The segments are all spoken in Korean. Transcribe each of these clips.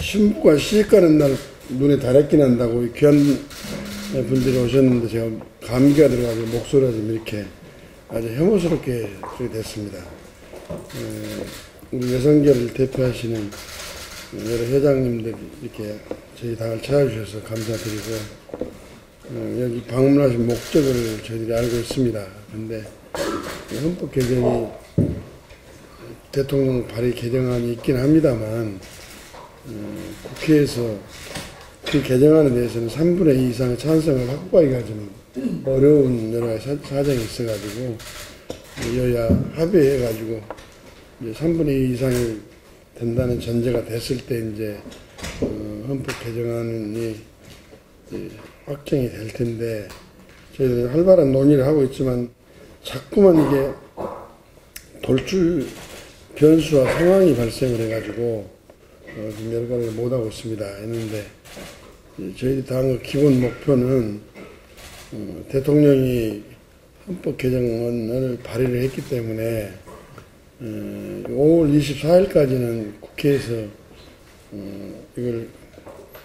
신부가 시집가는 날 눈에 다래끼 난다고 귀한 분들이 오셨는데 제가 감기가 들어가지고 목소리가 좀 이렇게 아주 혐오스럽게 됐습니다. 우리 여성계를 대표하시는 여러 회장님들 이렇게 저희 당을 찾아주셔서 감사드리고, 여기 방문하신 목적을 저희들이 알고 있습니다. 그런데 헌법 개정이 대통령 발의 개정안이 있긴 합니다만, 국회에서 그 개정안에 대해서는 3분의 2 이상의 찬성을 확보하기가 좀 어려운 여러 가지 사정이 있어가지고, 여야 합의해가지고 이제 3분의 2 이상이 된다는 전제가 됐을 때 이제 헌법 개정안이 확정이 될 텐데, 저희들이 활발한 논의를 하고 있지만 자꾸만 이게 돌출 변수와 상황이 발생을 해가지고 좀 여러 가지 못하고 있습니다. 했는데, 저희 당의 기본 목표는 대통령이 헌법 개정안을 발의를 했기 때문에 5월 24일까지는 국회에서 이걸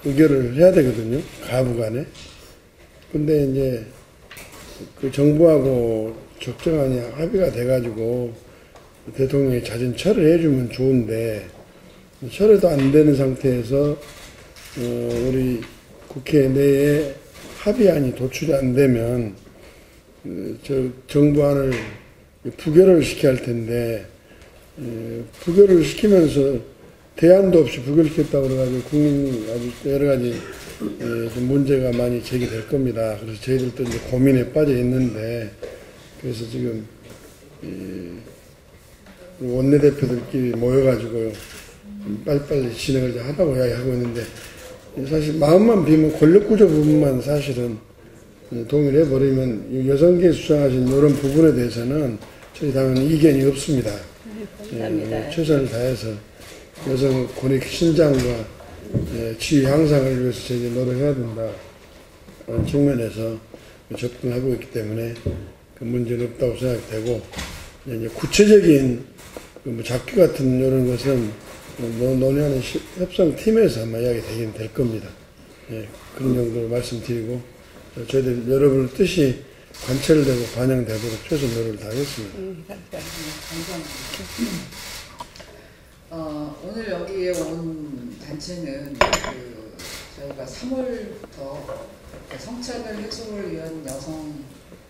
의결을 해야 되거든요. 가부간에. 근데 이제 그 정부하고 적정안이 합의가 돼가지고 대통령이 잦은 철회를 해주면 좋은데, 철회도 안 되는 상태에서 우리 국회 내에 합의안이 도출이 안 되면 저 정부안을 부결을 시켜야 할 텐데, 부결을 시키면서 대안도 없이 부결시켰다고 그래가지고 국민이 아주 여러 가지 좀 문제가 많이 제기될 겁니다. 그래서 저희들도 이제 고민에 빠져 있는데, 그래서 지금 원내대표들끼리 모여가지고 빨리빨리 진행을 하라고 이야기하고 있는데, 사실 마음만 비면 권력구조 부분만 사실은 동의를 해버리면 여성계 주장하신 이런 부분에 대해서는 저희 당은 이견이 없습니다. 최선을 다해서 여성 권익 신장과 지위 향상을 위해서 저희들이 노력해야 된다 그런 측면에서 접근하고 있기 때문에 그 문제는 없다고 생각되고, 이제 구체적인 잡기 같은 이런 것은 논의하는 협상팀에서 아마 이야기 되긴 될 겁니다. 그런 정도로 말씀드리고, 저희들 여러분의 뜻이 관철되고 반영되도록 최선 노력을 다하겠습니다. 오늘 여기에 온 단체는 저희가 3월부터 성차별 해소를 위한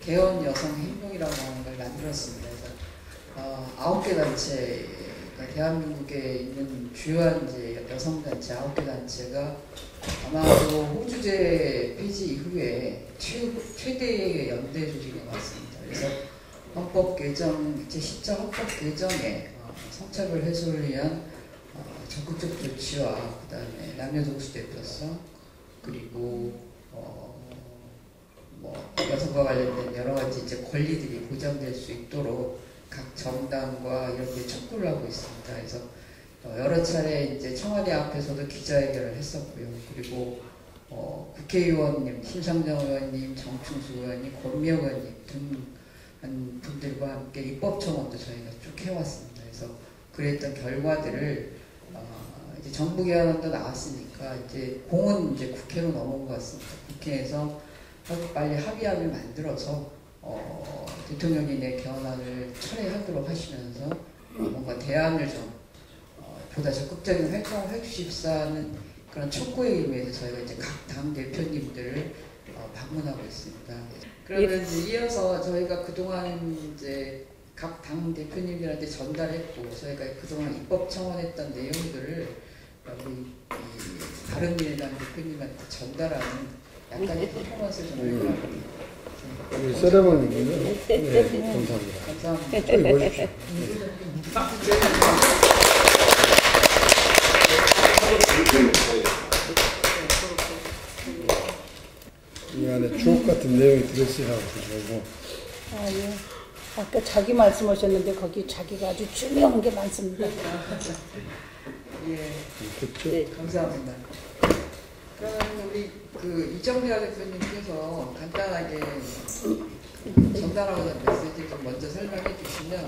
개헌 여성 행동이라고 하는 걸 만들었습니다. 그래서 9개 단체, 대한민국에 있는 주요한 이제 여성단체 9개 단체가 아마도 호주제 폐지 이후에 최대의 연대 조직인 것 같습니다. 그래서 헌법 개정, 제10조 헌법 개정에 성차별 해소를 위한 적극적 조치와 그 다음에 남녀동수 대표성, 그리고 여성과 관련된 여러 가지 이제 권리들이 보장될 수 있도록 각 정당과 이렇게 촉구를 하고 있습니다. 그래서 여러 차례 이제 청와대 앞에서도 기자회견을 했었고요. 그리고 국회의원님, 심상정 의원님, 정충수 의원님, 권미영 의원님 등 분들과 함께 입법청원도 저희가 쭉 해왔습니다. 그래서 그랬던 결과들을 이제 정부 개헌안도 나왔으니까 이제 공은 이제 국회로 넘어온 것 같습니다. 국회에서 빨리 합의안을 만들어서 대통령이 내 개헌안을 철회하도록 하시면서 뭔가 대안을 좀 보다 적극적인 활동을 해주십사는 그런 촉구에 의해서 저희가 이제 각 당 대표님들을 방문하고 있습니다. 그러면 이어서 저희가 그동안 이제 각 당 대표님들한테 전달했고, 저희가 그동안 입법 청원했던 내용들을 우리 바른미래당 대표님한테 전달하는 약간의 퍼포먼스를 좀 할까 합니다. 우리 세레머니군요. 네, 감사합니다. 감사합니다. 저기 보십시오. 이 안에 주옥 같은 내용이 들었으라고 보시고. 예. 아까 자기 말씀하셨는데 거기 자기가 아주 중요한 게 많습니다. 예. 그렇죠? 네, 감사합니다. 그러면 우리 그 이정미아 대표님께서 간단하게 전달하고자 메시지 좀 먼저 설명해 주시면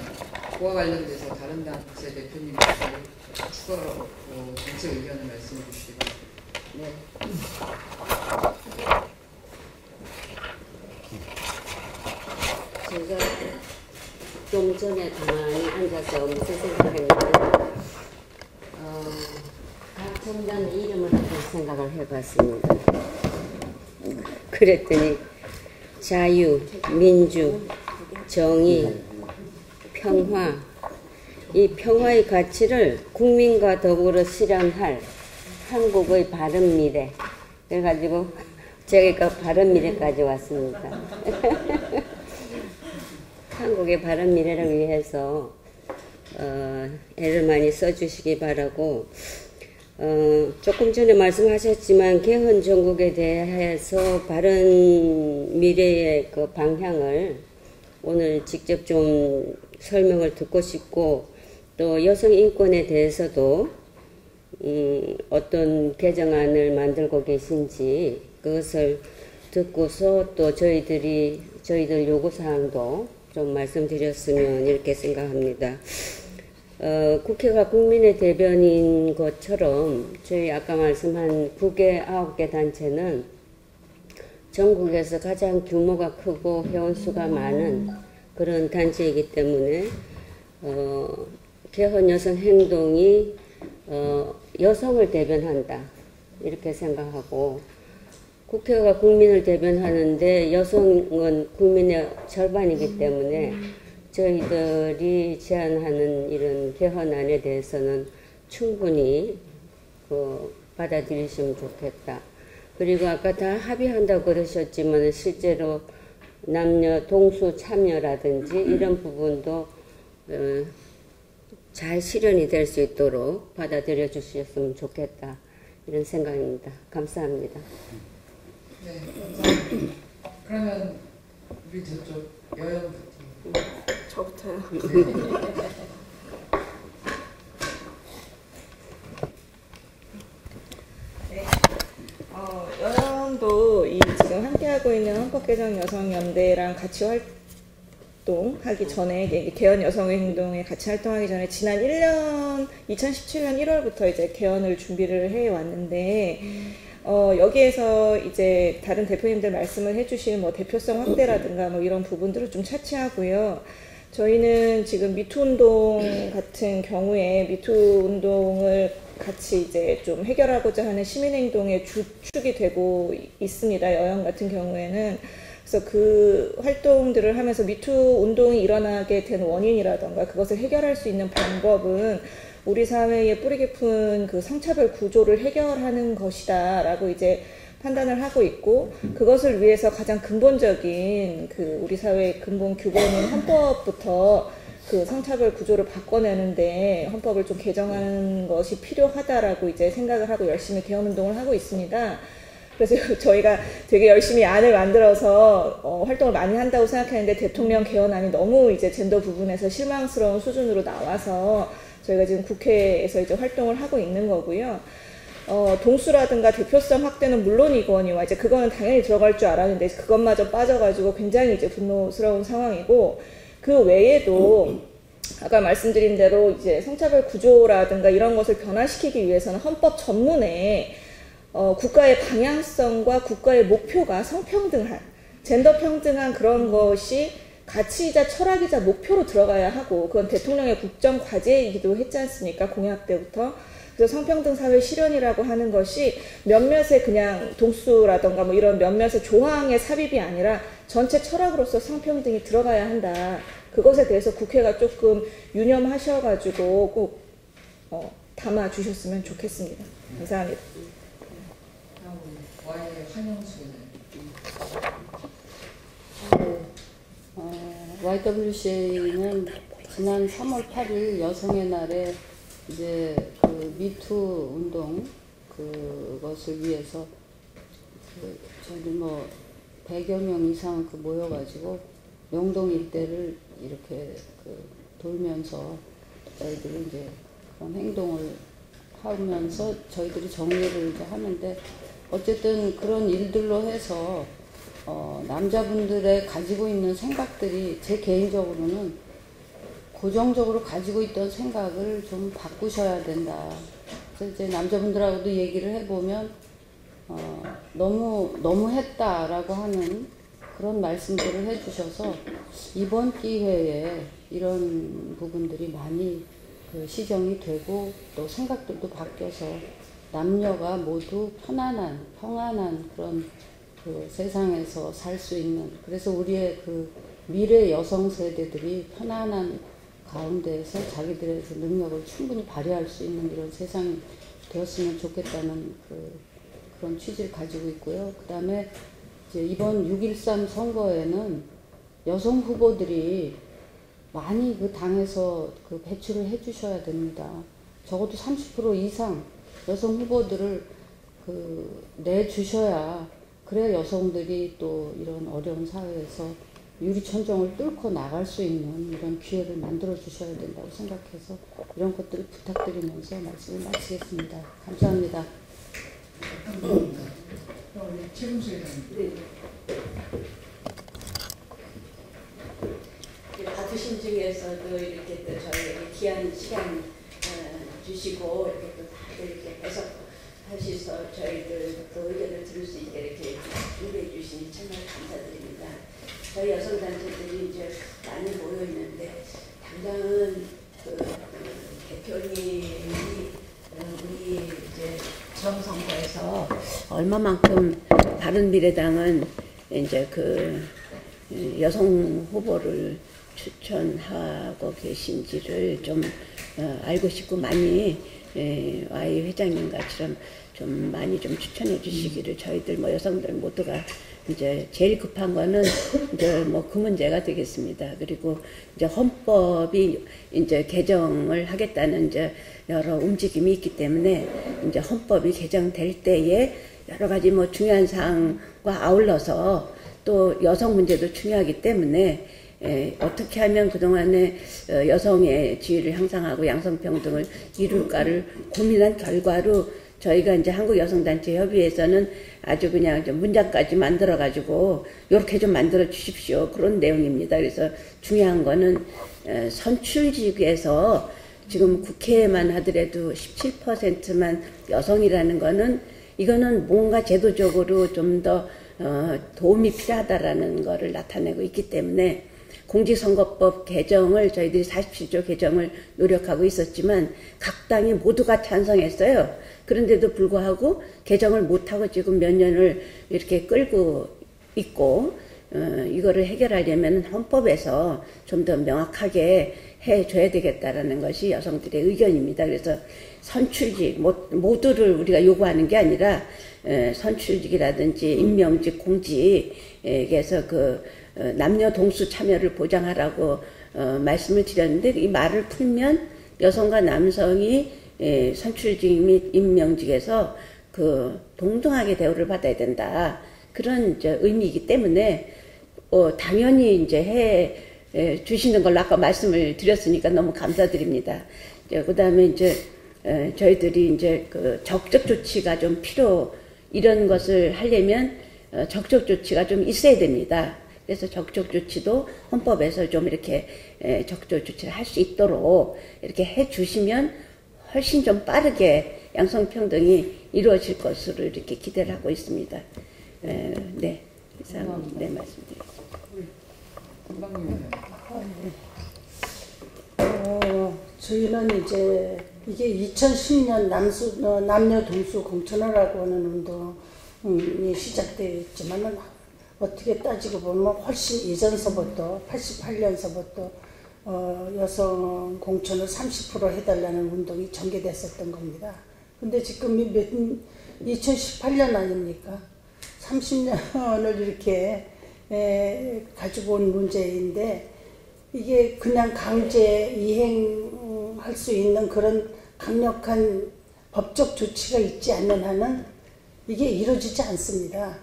그와 관련돼서 다른 단체 대표님께서 추가로 전체 의견을 말씀해 주시기 바랍니다. 네. 제가 좀 전에 가만히 앉아서 무슨 생각했냐면 각 정당의 이름을 한번 생각을 해봤습니다. 그랬더니 자유, 민주, 정의, 평화, 이 평화의 가치를 국민과 더불어 실현할 한국의 바른 미래. 그래가지고 제가 바른 미래까지 왔습니다. 한국의 바른 미래를 위해서 애를 많이 써주시기 바라고, 조금 전에 말씀하셨지만 개헌 정국에 대해서 바른 미래의 그 방향을 오늘 직접 좀 설명을 듣고 싶고, 또 여성 인권에 대해서도 어떤 개정안을 만들고 계신지 그것을 듣고서 또 저희들 요구사항도 좀 말씀드렸으면 이렇게 생각합니다. 국회가 국민의 대변인 것처럼 저희 아까 말씀한 9개, 9개 단체는 전국에서 가장 규모가 크고 회원수가 많은 그런 단체이기 때문에 개헌 여성 행동이 여성을 대변한다 이렇게 생각하고, 국회가 국민을 대변하는데 여성은 국민의 절반이기 때문에 저희들이 제안하는 이런 개헌안에 대해서는 충분히 받아들이시면 좋겠다. 그리고 아까 다 합의한다고 그러셨지만 실제로 남녀 동수 참여라든지 이런 부분도 잘 실현이 될 수 있도록 받아들여 주셨으면 좋겠다. 이런 생각입니다. 감사합니다. 네, 감사합니다. 그러면 우리 저쪽 여영부터. 저부터요. 네. 여영도 이 지금 함께하고 있는 헌법개정 여성연대랑 같이 활동하기 전에, 이게 개헌 여성행동에 같이 활동하기 전에 지난 2017년 1월부터 이제 개헌을 준비를 해 왔는데, 여기에서 이제 다른 대표님들 말씀을 해주실 뭐 대표성 확대라든가 뭐 이런 부분들을 좀 차치하고요. 저희는 지금 미투 운동 같은 경우에 미투 운동을 같이 이제 좀 해결하고자 하는 시민행동의 주축이 되고 있습니다. 여영 같은 경우에는. 그래서 그 활동들을 하면서 미투 운동이 일어나게 된 원인이라던가 그것을 해결할 수 있는 방법은 우리 사회의 뿌리 깊은 그 성차별 구조를 해결하는 것이다 라고 이제 판단을 하고 있고, 그것을 위해서 가장 근본적인 그 우리 사회의 근본 규범인 헌법부터 그 성차별 구조를 바꿔내는데 헌법을 좀 개정하는 것이 필요하다라고 이제 생각을 하고 열심히 개헌 운동을 하고 있습니다. 그래서 저희가 되게 열심히 안을 만들어서 활동을 많이 한다고 생각했는데 대통령 개헌안이 너무 이제 젠더 부분에서 실망스러운 수준으로 나와서 저희가 지금 국회에서 이제 활동을 하고 있는 거고요. 동수라든가 대표성 확대는 물론이거니와 이제 그거는 당연히 들어갈 줄 알았는데 그것마저 빠져가지고 굉장히 이제 분노스러운 상황이고, 그 외에도 아까 말씀드린 대로 이제 성차별 구조라든가 이런 것을 변화시키기 위해서는 헌법 전문에 국가의 방향성과 국가의 목표가 성평등한, 젠더 평등한 그런 것이 가치이자 철학이자 목표로 들어가야 하고, 그건 대통령의 국정 과제이기도 했지 않습니까? 공약 때부터. 그래서 성평등 사회 실현이라고 하는 것이 몇몇의 그냥 동수라던가 뭐 이런 몇몇의 조항의 삽입이 아니라 전체 철학으로서 성평등이 들어가야 한다. 그것에 대해서 국회가 조금 유념하셔가지고 꼭 담아주셨으면 좋겠습니다. 감사합니다. 와의 한영수는. YWCA는 지난 3월 8일 여성의 날에 이제 그 미투 운동 그것을 위해서 저기 뭐 100여 명 이상 모여가지고 명동 일대를 이렇게 돌면서 저희들이 이제 그런 행동을 하면서 저희들이 정리를 이제 하는데, 어쨌든 그런 일들로 해서 남자분들의 가지고 있는 생각들이 제 개인적으로는 고정적으로 가지고 있던 생각을 좀 바꾸셔야 된다. 그래서 이제 남자분들하고도 얘기를 해보면 너무 했다라고 하는 그런 말씀들을 해주셔서 이번 기회에 이런 부분들이 많이 시정이 되고 또 생각들도 바뀌어서 남녀가 모두 편안한 평안한 그런 세상에서 살 수 있는, 그래서 우리의 미래 여성 세대들이 편안한 가운데에서 자기들의 능력을 충분히 발휘할 수 있는 이런 세상이 되었으면 좋겠다는 그런 취지를 가지고 있고요. 그 다음에 이제 이번 6.13 선거에는 여성 후보들이 많이 당에서 배출을 해주셔야 됩니다. 적어도 30% 이상 여성 후보들을 내주셔야, 그래야 여성들이 또 이런 어려운 사회에서 유리천정을 뚫고 나갈 수 있는 이런 기회를 만들어 주셔야 된다고 생각해서 이런 것들을 부탁드리면서 말씀을 마치겠습니다. 감사합니다. 받으신 중에서도 이렇게 또 저희에게 귀한 시간 주시고 이렇게 또 다들 이렇게 해석하셔서 저희들 또 의견을 들을 수 있게 이렇게 준비해 주시니 정말 감사드립니다. 저희 여성단체들이 이제 많이 모여 있는데 당장은 대표님이 우리 이제 지방선거에서 얼마만큼 바른미래당은 이제 여성 후보를 추천하고 계신지를 좀 알고 싶고 많이 와이 회장님 같이럼 좀 많이 좀 추천해 주시기를 저희들 여성들 모두가 이제 제일 급한 거는 이제 그 문제가 되겠습니다. 그리고 이제 헌법이 이제 개정을 하겠다는 이제 여러 움직임이 있기 때문에 이제 헌법이 개정될 때에 여러 가지 중요한 사항과 아울러서 또 여성 문제도 중요하기 때문에 어떻게 하면 그동안에 여성의 지위를 향상하고 양성평등을 이룰까를 고민한 결과로 저희가 이제 한국여성단체협의회에서는 아주 그냥 문장까지 만들어가지고 이렇게 좀 만들어 주십시오. 그런 내용입니다. 그래서 중요한 거는 선출직에서 지금 국회에만 하더라도 17%만 여성이라는 거는 이거는 뭔가 제도적으로 좀 더 도움이 필요하다라는 거를 나타내고 있기 때문에 공직선거법 개정을 저희들이 47조 개정을 노력하고 있었지만 각 당이 모두가 찬성했어요. 그런데도 불구하고 개정을 못하고 지금 몇 년을 이렇게 끌고 있고 이거를 해결하려면 헌법에서 좀 더 명확하게 해줘야 되겠다라는 것이 여성들의 의견입니다. 그래서 선출직 모두를 우리가 요구하는 게 아니라 선출직이라든지 임명직, 공직에서 남녀 동수 참여를 보장하라고 말씀을 드렸는데 이 말을 풀면 여성과 남성이 선출직 및 임명직에서 동등하게 대우를 받아야 된다. 그런 이제 의미이기 때문에 당연히 이제 해 주시는 걸로 아까 말씀을 드렸으니까 너무 감사드립니다. 그 다음에 이제 저희들이 이제 적적 조치가 좀 이런 것을 하려면 적적 조치가 좀 있어야 됩니다. 그래서 적적 조치도 헌법에서 좀 이렇게 적적 조치를 할 수 있도록 이렇게 해 주시면 훨씬 좀 빠르게 양성평등이 이루어질 것으로 이렇게 기대를 하고 있습니다. 네, 이상 네 말씀드리겠습니다. 저희는 이제 이게 2010년 남녀 동수 공천을 하고 하는 운동이 시작되었지만은 어떻게 따지고 보면 훨씬 이전서부터 88년서부터 여성 공천을 30% 해달라는 운동이 전개됐었던 겁니다. 근데 지금 2018년 아닙니까? 30년을 이렇게 가지고 온 문제인데 이게 그냥 강제 이행할 수 있는 그런 강력한 법적 조치가 있지 않는 한은 이게 이루어지지 않습니다.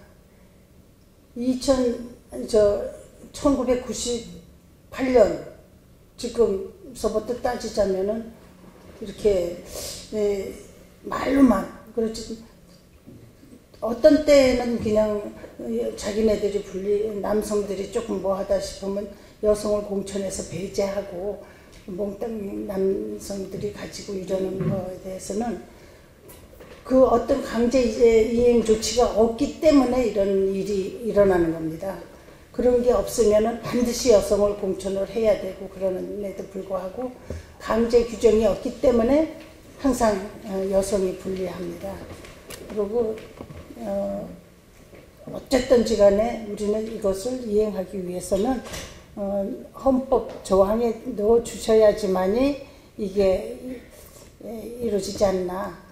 1998년 지금서부터 따지자면은 이렇게 말로만 그렇지 어떤 때는 그냥 자기네들이 남성들이 조금 뭐 하다 싶으면 여성을 공천해서 배제하고 몽땅 남성들이 가지고 이러는 거에 대해서는 그 어떤 강제 이행 조치가 없기 때문에 이런 일이 일어나는 겁니다. 그런 게 없으면은 반드시 여성을 공천을 해야 되고 그러는데도 불구하고 강제 규정이 없기 때문에 항상 여성이 불리합니다. 그리고 어쨌든지 간에 우리는 이것을 이행하기 위해서는 헌법 조항에 넣어 주셔야지만이 이게 이루어지지 않나.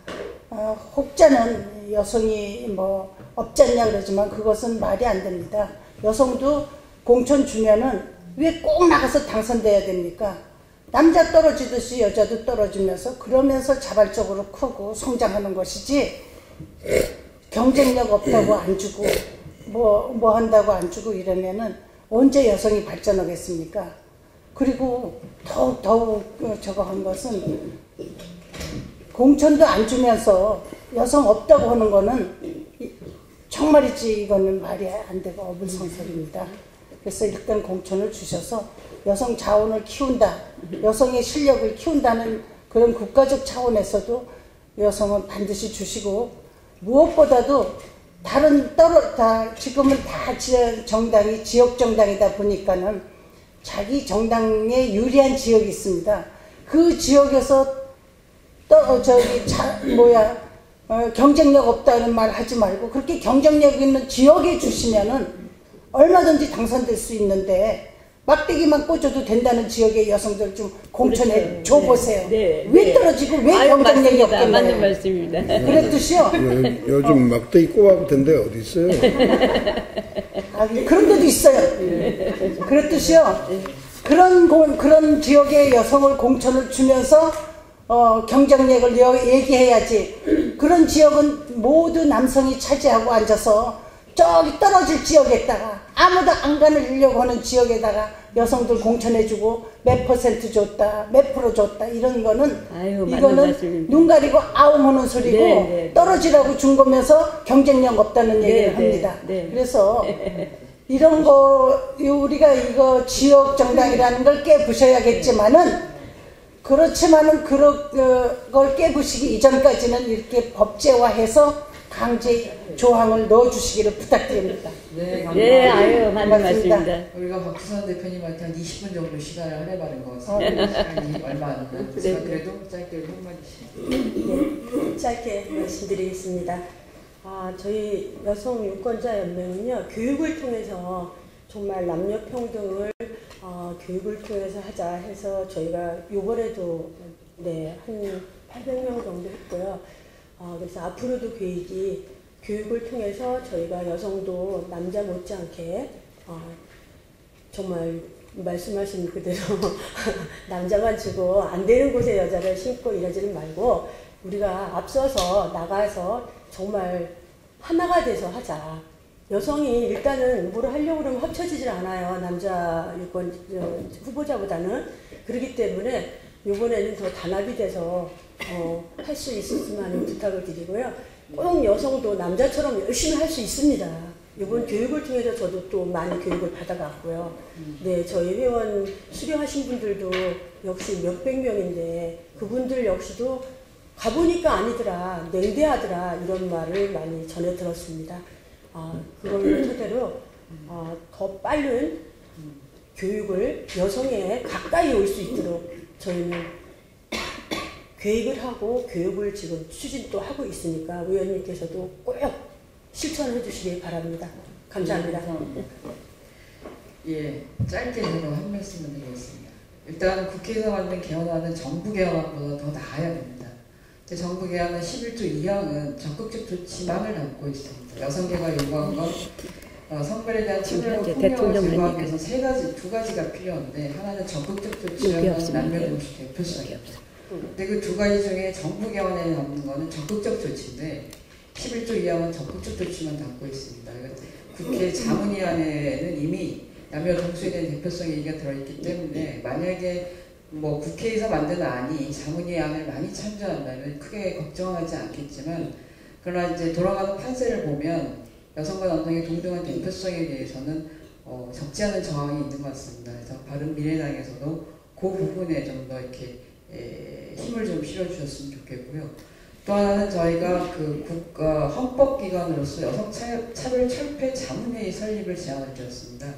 혹자는 여성이 뭐 없지 않냐 그러지만 그것은 말이 안 됩니다. 여성도 공천 주면은 왜 꼭 나가서 당선돼야 됩니까? 남자 떨어지듯이 여자도 떨어지면서 그러면서 자발적으로 크고 성장하는 것이지 경쟁력 없다고 안 주고 뭐 한다고 안 주고 이러면은 언제 여성이 발전하겠습니까? 그리고 더욱 저거 한 것은 공천도 안 주면서 여성 없다고 하는 거는 정말이지 이거는 말이 안 되고 어불성설입니다. 그래서 일단 공천을 주셔서 여성 자원을 키운다, 여성의 실력을 키운다는 그런 국가적 차원에서도 여성은 반드시 주시고 무엇보다도 지금은 다 정당이 지역 정당이다 보니까는 자기 정당에 유리한 지역이 있습니다. 그 지역에서 경쟁력 없다는 말 하지 말고 그렇게 경쟁력 있는 지역에 주시면은 얼마든지 당선될 수 있는데 막대기만 꽂아도 된다는 지역의 여성들 좀 공천해 그렇죠. 줘보세요. 네. 왜 떨어지고 왜 경쟁력이 없겠나요? 맞는 말씀입니다. 그랬듯이요. 요즘 막대기 꼽아도 된데 어디 있어요? 그런 데도 있어요. 그랬듯이요. 그런 지역의 여성을 공천을 주면서 경쟁력을 얘기해야지. 그런 지역은 모두 남성이 차지하고 앉아서 저기 떨어질 지역에다가 아무도 안 가려고 하는 지역에다가 여성들 공천해주고 몇 %, 줬다, 몇 % 줬다 이런 거는 이거는 눈 가리고 아웅하는 소리고 네. 떨어지라고 준 거면서 경쟁력 없다는 얘기를 합니다. 그래서 이런 거 우리가 이거 지역 정당이라는 걸 깨부셔야겠지만은 그렇지만은 그걸 깨부시기 이전까지는 이렇게 법제화해서 강제 조항을 넣어주시기를 부탁드립니다. 네, 감사합니다. 네, 아유, 맞는 말씀입니다. 우리가 박수선 대표님한테 한 20분 정도 시간을 할애받은 것 같습니다. 시간이 얼마 안 남았지만 그래도 짧게 한마디씩. 네, 짧게 말씀드리겠습니다. 저희 여성 유권자 연맹은요, 교육을 통해서 정말 남녀 평등을 교육을 통해서 하자 해서 저희가 이번에도 한 800명 정도 했고요. 그래서 앞으로도 계획이 교육을 통해서 저희가 여성도 남자 못지않게 정말 말씀하신 그대로 남자만 주고 안 되는 곳에 여자를 심고 이러지는 말고 우리가 앞서서 나가서 정말 하나가 돼서 하자. 여성이 일단은 뭐를 하려고 그러면 합쳐지질 않아요. 남자 유권 후보자보다는. 그렇기 때문에 이번에는 더 단합이 돼서 할 수 있었으면 하는 부탁을 드리고요. 꼭 여성도 남자처럼 열심히 할 수 있습니다. 이번 교육을 통해서 저도 또 많이 교육을 받아갔고요. 네, 저희 회원 수료하신 분들도 역시 몇백 명인데 그분들 역시도 가보니까 아니더라, 냉대하더라 이런 말을 많이 전해 들었습니다. 그걸 토대로 더 빠른 교육을 여성에 가까이 올 수 있도록 저희는 계획을 하고 교육을 지금 추진도 하고 있으니까 의원님께서도 꼭 실천해 주시기 바랍니다. 감사합니다. 예, 짧게 저도 한 말씀을 드리겠습니다. 일단 국회에서 만든 개헌안은 정부 개헌안보다 더 나아야 됩니다. 정부 개헌은 11조 2항은 적극적 조치만을 담고 있습니다. 여성계가 요구한 건 성별에 대한 차별과 폭력을 제거하기 위해서 두 가지가 필요한데 하나는 적극적 조치라는 남녀동시 대표성입니다. 근데 그 두 가지 중에 정부 개헌에 남는 거는 적극적 조치인데 11조 2항은 적극적 조치만 담고 있습니다. 국회 자문위원회는 이미 남녀 동수에 대한 대표성 얘기가 들어있기 때문에 만약에 뭐 국회에서 만든 안이 자문위원회를 많이 참조한다면 크게 걱정하지 않겠지만 그러나 이제 돌아가는 판세를 보면 여성과 남성의 동등한 대표성에 대해서는 적지 않은 저항이 있는 것 같습니다. 그래서 바른미래당에서도 그 부분에 좀 더 이렇게 힘을 좀 실어주셨으면 좋겠고요. 또 하나는 저희가 그 국가 헌법기관으로서 여성차별철폐 자문회의 설립을 제안을 드렸습니다.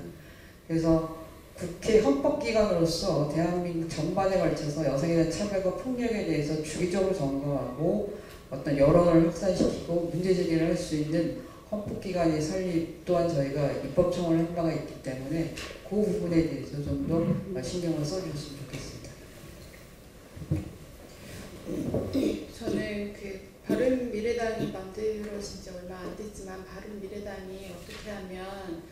그래서 국회 헌법기관으로서 대한민국 전반에 걸쳐서 여성에 대한 차별과 폭력에 대해서 주기적으로 점검하고 어떤 여론을 확산시키고 문제제기를 할 수 있는 헌법기관의 설립 또한 저희가 입법청을 한 바가 있기 때문에 그 부분에 대해서 좀 더 신경을 써주셨으면 좋겠습니다. 저는 그 바른미래당이 만들어진 지 얼마 안 됐지만 바른미래당이 어떻게 하면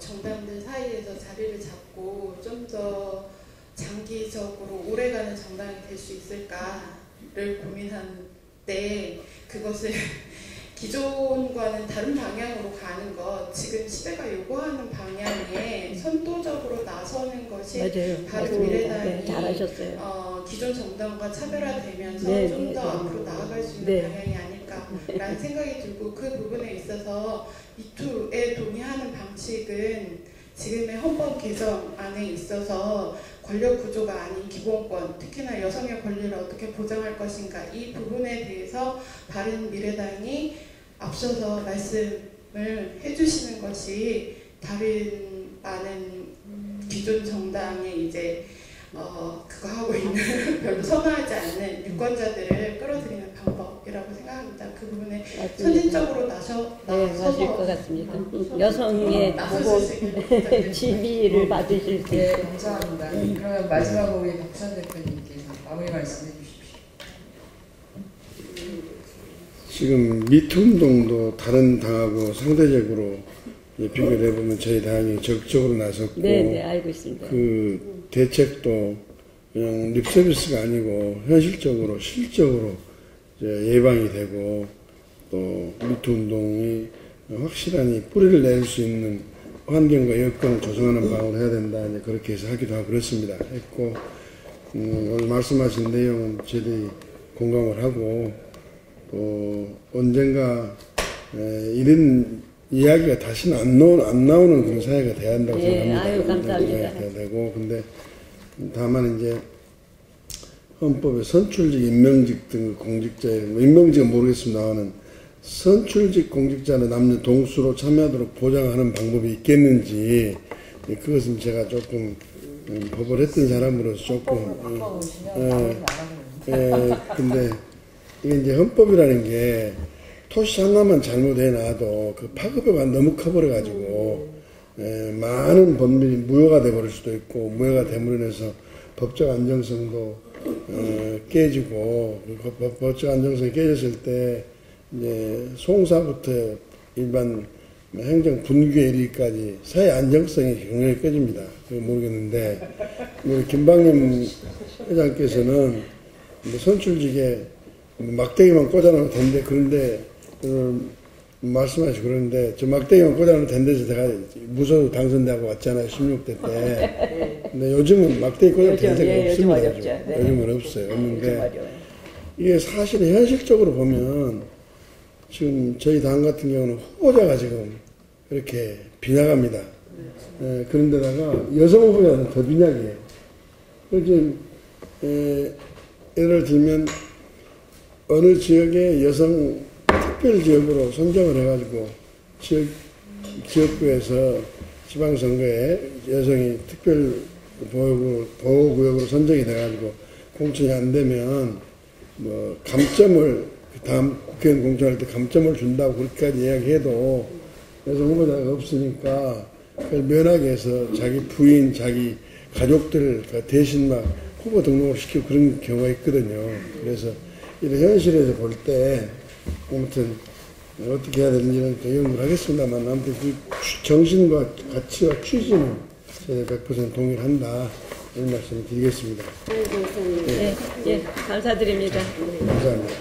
정당들 사이에서 자리를 잡고 좀 더 장기적으로 오래가는 정당이 될 수 있을까를 고민한 때 그것을 기존과는 다른 방향으로 가는 것, 지금 시대가 요구하는 방향에 선도적으로 나서는 것이 바른미래당이 잘하셨어요. 기존 정당과 차별화되면서 좀 더 앞으로 나아갈 수 있는 방향이 아닐까라는 생각이 들고 그 부분에 있어서 이투에 동의하는 방식은 지금의 헌법 개정안에 있어서 권력 구조가 아닌 기본권, 특히나 여성의 권리를 어떻게 보장할 것인가 이 부분에 대해서 바른미래당이 앞서서 말씀을 해주시는 것이 다른 많은 기존 정당의 이제 그거 하고 있는 별로 선호하지 않는 유권자들을 끌어들이는 방법이라고 생각합니다. 그 부분에 선진적으로 나서서 맞을 것 같습니다. 여성의 지위를 받으실 수 네, 감사합니다. 그러면 마지막으로 우리 박수환 대표님께서 마무리 말씀해 주십시오. 지금 미투 운동도 다른 당하고 상대적으로 비교를 해보면 저희 당이 적극적으로 나섰고 네, 알고 있습니다. 그 대책도 그냥 립서비스가 아니고 현실적으로 실적으로 이제 예방이 되고 또 미투 운동이 확실한 뿌리를 낼 수 있는 환경과 여건을 조성하는 방법을 해야 된다. 이제 그렇게 해서 하기도 하고 그렇습니다. 했고 오늘 말씀하신 내용은 저희들이 공감을 하고 또 언젠가 이런 이야기가 다시는 안 나오는 그런 사회가 돼야 한다고 생각합니다. 아유, 감사합니다. 돼야 되고 근데 다만 이제 헌법에 선출직, 임명직 등 공직자의 임명직은 모르겠습니다만은 선출직 공직자는 남녀 동수로 참여하도록 보장하는 방법이 있겠는지 그것은 제가 조금 법을 했던 사람으로서 조금 근데 이게 이제 헌법이라는 게 토시 하나만 잘못해 놔도 그 파급력가 너무 커버려가지고 많은 법률이 무효가 돼버릴 수도 있고 무효가 됨으로 인해서 법적 안정성도 깨지고 법적 안정성이 깨졌을 때 이제 송사부터 일반 행정 분규에 이르기까지 사회 안정성이 굉장히 깨집니다. 그거 모르겠는데 우리 김방림 회장께서는 선출직에 막대기만 꽂아놓으면 된대. 그런데 말씀하시고 그러는데 저 막대기만 꽂아놓으면 된대서 제가 무소속 당선되고 왔잖아요. 16대 때. 근데 요즘은 막대기 꽂아놓으면 된 데가 없습니다. 요즘은 없어요. 없는데 이게 사실 현실적으로 보면 지금 저희 당 같은 경우는 후보자가 지금 그렇게 빈약합니다. 그런데다가 여성 후보자는 더 빈약해요. 지금 예를 들면 어느 지역의 여성 특별 지역으로 선정을 해가지고 지역구에서 지방선거에 여성이 특별 보호구역으로 선정이 돼가지고 공천이 안 되면 뭐 감점을 다음 국회의원 공천할 때 감점을 준다고 그렇게까지 이야기해도 여성 후보자가 없으니까 그걸 면하게 해서 자기 부인, 자기 가족들 대신 막 후보 등록을 시키고 그런 경우가 있거든요. 그래서 이런 현실에서 볼 때 아무튼 어떻게 해야 되는지는 더 연구를 하겠습니다만 아무튼 그 정신과 가치와 취지는 제가 100% 동의를 한다 이런 말씀을 드리겠습니다. 네, 감사드립니다. 감사합니다.